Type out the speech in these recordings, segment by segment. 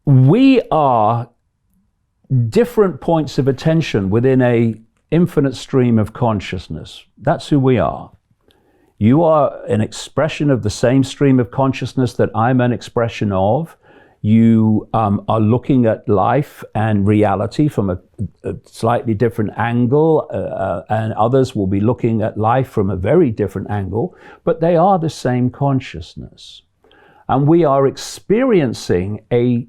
we are different points of attention within a infinite stream of consciousness. That's who we are. You are an expression of the same stream of consciousness that I'm an expression of. You are looking at life and reality from a slightly different angle, and others will be looking at life from a very different angle, but they are the same consciousness. And we are experiencing a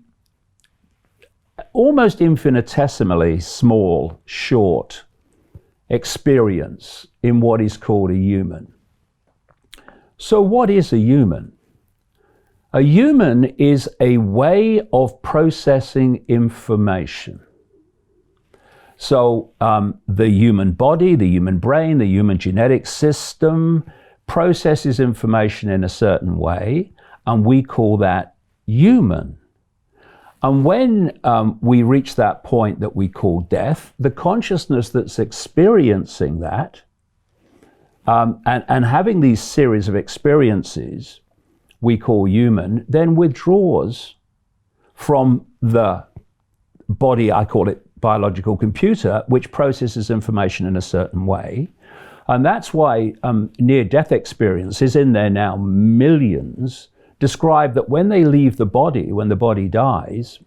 almost infinitesimally small, short experience in what is called a human. So what is a human? A human is a way of processing information. So the human body, the human brain, the human genetic system processes information in a certain way, and we call that human. And when we reach that point that we call death, the consciousness that's experiencing that and having these series of experiences we call human, then withdraws from the body, I call it biological computer, which processes information in a certain way. And that's why near-death experiences, in there now millions, describe that when they leave the body, when the body dies,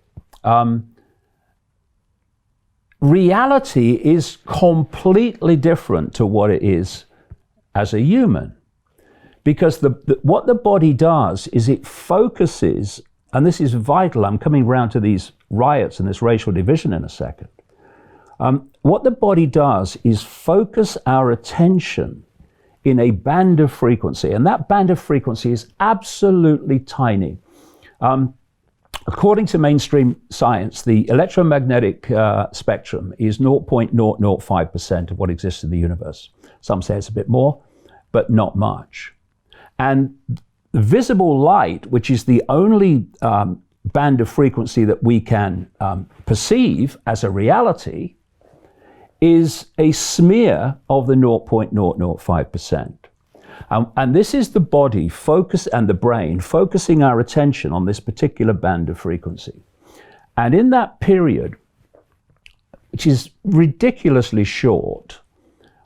reality is completely different to what it is as a human. Because what the body does is it focuses, and this is vital, I'm coming round to these riots and this racial division in a second. What the body does is focus our attention in a band of frequency, and that band of frequency is absolutely tiny. According to mainstream science, the electromagnetic spectrum is 0.005% of what exists in the universe. Some say it's a bit more, but not much. And visible light, which is the only band of frequency that we can perceive as a reality, is a smear of the 0.005%. And this is the body and the brain focusing our attention on this particular band of frequency. And in that period, which is ridiculously short,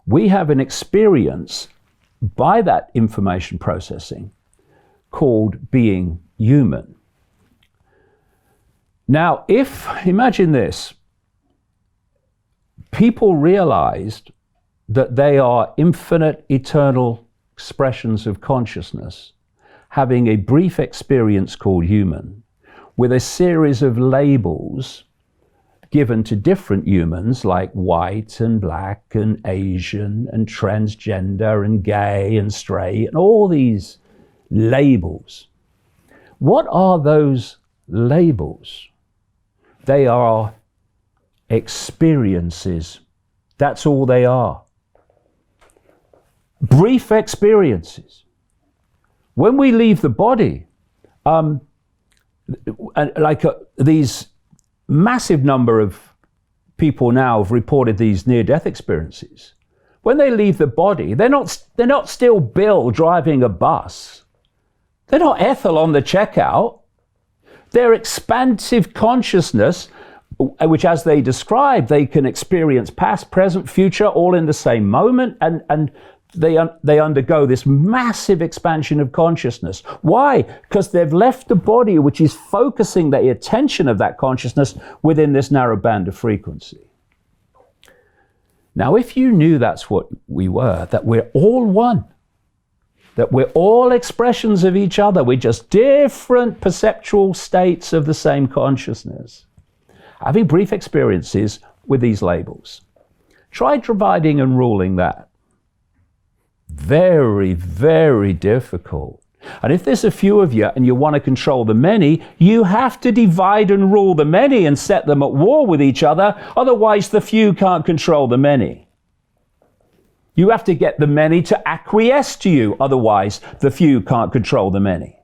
we have an experience by that information processing called being human. Now, imagine this, people realized that they are infinite, eternal expressions of consciousness, having a brief experience called human, with a series of labels given to different humans like white and black and Asian and transgender and gay and straight and all these labels. What are those labels? They are experiences. That's all they are. Brief experiences. When we leave the body, these massive number of people now have reported these near-death experiences. When they leave the body, they're not still Bill driving a bus. They're not Ethel on the checkout. They're expansive consciousness, which, as they describe, they can experience past, present, future, all in the same moment, and they undergo this massive expansion of consciousness. Why? Because they've left the body, which is focusing the attention of that consciousness within this narrow band of frequency. Now, if you knew that's what we were, that we're all one, that we're all expressions of each other, we're just different perceptual states of the same consciousness, having brief experiences with these labels. Try dividing and ruling that. Very, very difficult. And if there's a few of you and you want to control the many, you have to divide and rule the many and set them at war with each other. Otherwise, the few can't control the many. You have to get the many to acquiesce to you. Otherwise, the few can't control the many.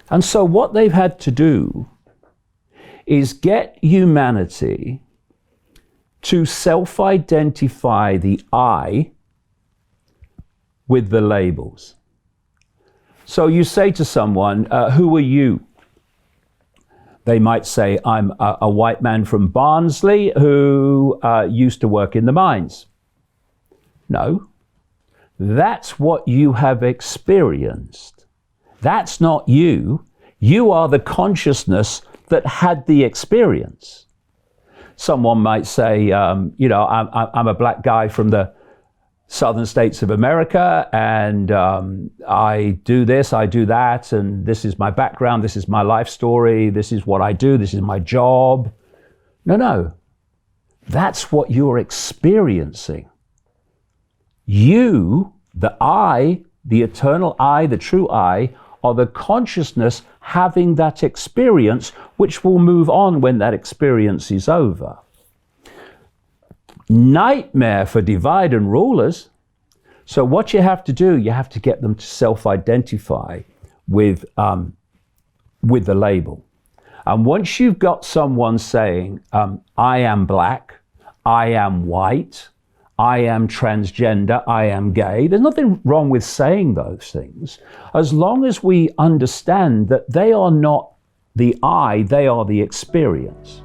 And so what they've had to do is get humanity to self-identify the I with the labels. So you say to someone, who are you? They might say, I'm a white man from Barnsley who used to work in the mines. No, that's what you have experienced. That's not you. You are the consciousness that had the experience. Someone might say, you know, I'm a black guy from the southern states of America, and I do this, I do that, and this is my background, this is my life story, this is what I do, this is my job. No, that's what you're experiencing. You, the I, the eternal I, the true I, are the consciousness having that experience, which will move on when that experience is over. Nightmare for divide and rulers. So what you have to do, you have to get them to self-identify with the label. And once you've got someone saying, I am black, I am white, I am transgender, I am gay, there's nothing wrong with saying those things, as long as we understand that they are not the I, they are the experience.